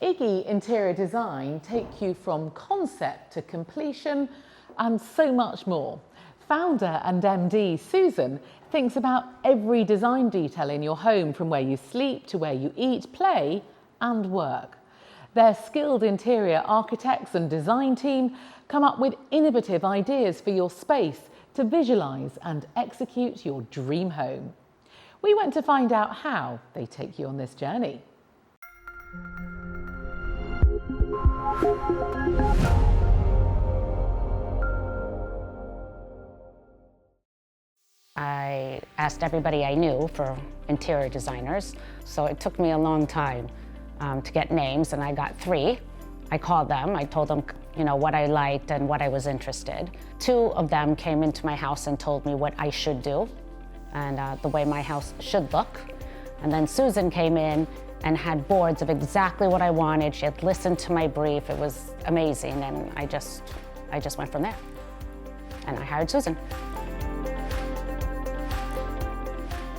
Iggy Interior Design take you from concept to completion and so much more. Founder and MD Susan thinks about every design detail in your home, from where you sleep to where you eat, play and work. Their skilled interior architects and design team come up with innovative ideas for your space to visualise and execute your dream home. We went to find out how they take you on this journey. I asked everybody I knew for interior designers, so it took me a long time to get names, and I got 3. I called them, I told them, what I liked and what I was interested. 2 of them came into my house and told me what I should do and the way my house should look. And then Susan came in and had boards of exactly what I wanted. She had listened to my brief. It was amazing, and I just went from there. And I hired Susan.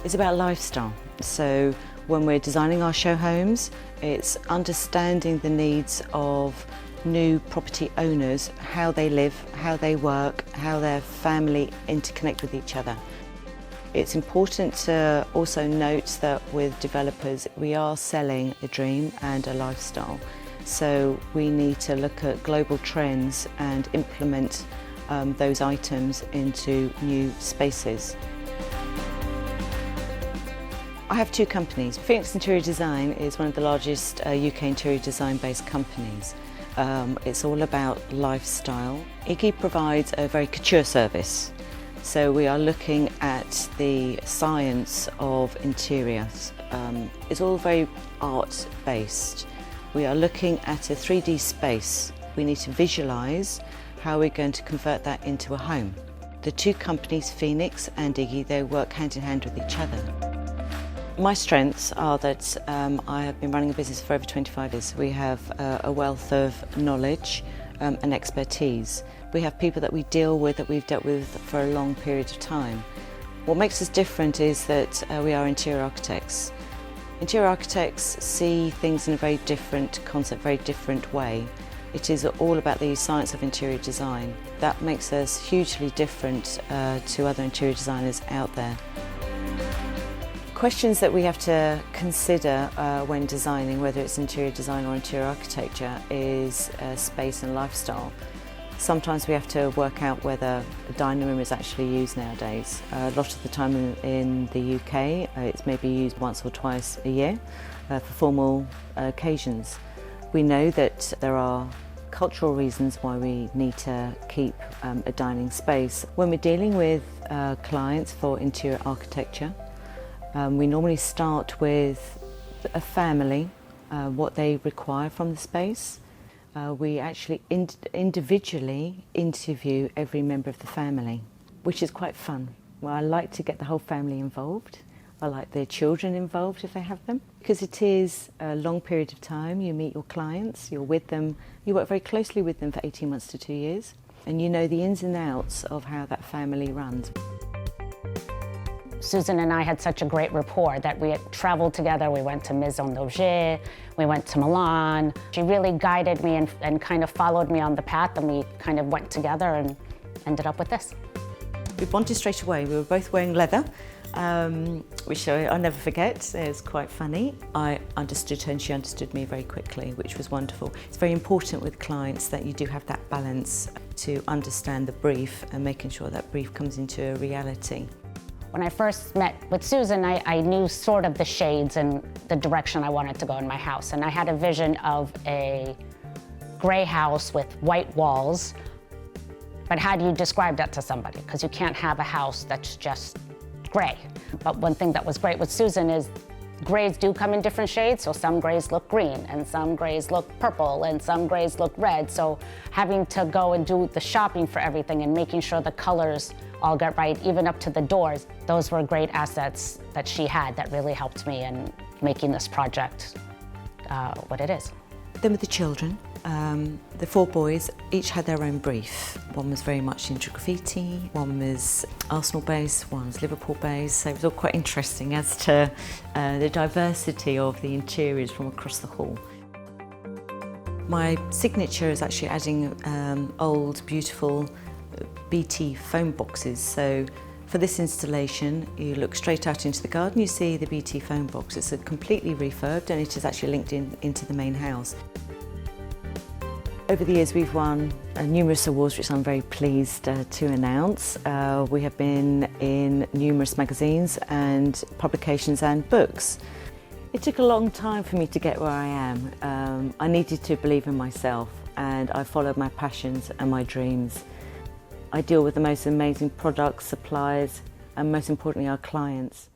It's about lifestyle. So when we're designing our show homes, it's understanding the needs of new property owners, how they live, how they work, how their family interconnect with each other. It's important to also note that with developers, we are selling a dream and a lifestyle. So we need to look at global trends and implement those items into new spaces. I have 2 companies. Phoenix Interior Design is one of the largest UK interior design based companies. It's all about lifestyle. Iggy provides a very couture service. So we are looking at the science of interiors. It's all very art based. We are looking at a 3D space. We need to visualise how we're going to convert that into a home. The 2 companies, Phoenix and Iggy, they work hand in hand with each other. My strengths are that I have been running a business for over 25 years. We have a wealth of knowledge and expertise. We have people that we deal with, that we've dealt with for a long period of time. What makes us different is that we are interior architects. Interior architects see things in a very different concept, very different way. It is all about the science of interior design. That makes us hugely different to other interior designers out there. Questions that we have to consider when designing, whether it's interior design or interior architecture, is space and lifestyle. Sometimes we have to work out whether a dining room is actually used nowadays. A lot of the time in the UK, it's maybe used once or twice a year for formal occasions. We know that there are cultural reasons why we need to keep a dining space. When we're dealing with clients for interior architecture, we normally start with a family, what they require from the space. We actually individually interview every member of the family, which is quite fun. Well, I like to get the whole family involved. I like their children involved if they have them, because it is a long period of time. You meet your clients, you're with them, you work very closely with them for 18 months to 2 years, and you know the ins and outs of how that family runs. Susan and I had such a great rapport that we had traveled together. We went to Maison d'Objet, we went to Milan. She really guided me and kind of followed me on the path, and we kind of went together and ended up with this. We bonded straight away. We were both wearing leather, which I'll never forget. It was quite funny. I understood her and she understood me very quickly, which was wonderful. It's very important with clients that you do have that balance to understand the brief and making sure that brief comes into a reality. When I first met with Susan, I knew sort of the shades and the direction I wanted to go in my house. And I had a vision of a gray house with white walls. But how do you describe that to somebody? Because you can't have a house that's just gray. But one thing that was great with Susan is grays do come in different shades. So some grays look green, and some grays look purple, and some grays look red. So having to go and do the shopping for everything and making sure the colors all got right, even up to the doors, those were great assets that she had that really helped me in making this project what it is. Then with the children, the 4 boys each had their own brief. One was very much into graffiti, one was Arsenal based, one was Liverpool based, so it was all quite interesting as to the diversity of the interiors from across the hall. My signature is actually adding old, beautiful BT phone boxes. So for this installation, you look straight out into the garden, you see the BT phone box. It's completely refurbed and it is actually linked into the main house. Over the years we've won numerous awards, which I'm very pleased to announce. We have been in numerous magazines and publications and books. It took a long time for me to get where I am. I needed to believe in myself and I followed my passions and my dreams. I deal with the most amazing products, suppliers and most importantly our clients.